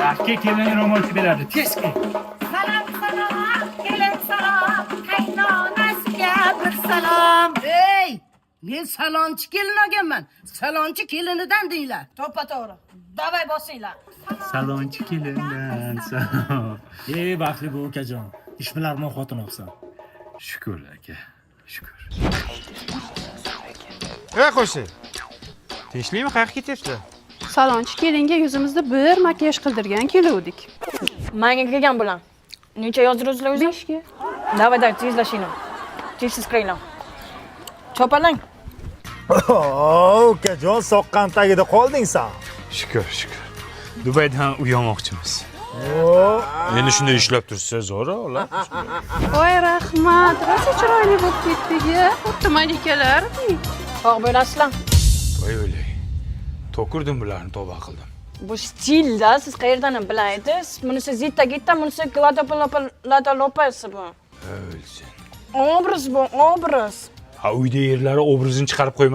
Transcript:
Yakka kelin ro'molcha beradi. Tez kel. Salom, kelin salom, qaynonasiga bir salom. Ey, men salonchi kelin olganman. Salonchi kelinidan deylar. To'ppa to'g'ri. Davay bosinglar. Salonchi kelindan salom. Ey baxtli bu ukajon. Ishbilarmon xotin olsan. Shukr aka. Shukr. Qo'shi. Tinchlikmi? Qayerga ketyapsizlar? Salonchi kelinga yuzimizda bir makiyaj qildirgan keluvdik. Manga kelgan bular. Necha yozdirasizlar o'zi? 5 ga. Davay, tezlashinglar. Tezsiz qiringlar. Chopalang. Ukajon soqqan tagida qolding sen. Shukr. Dubaydan uy olmoqchimiz. Endi shunday ishlab tursa zo'ra, ola. Voy rahmat, rosa chiroyli bo'lib ketdik-ya. Xuddi malikalardek. Xo'p bo'lasizlar. Voy o'lay. To'kurdim bularni tavba qildim. Bu stilda siz qayerdan bilaysiz? Bunisi zitta gitta, bunisi lata lopasi bu. O'lsin. Obraz bu, obraz. Ha uyda yerlari obrazini chiqarib qo'yma.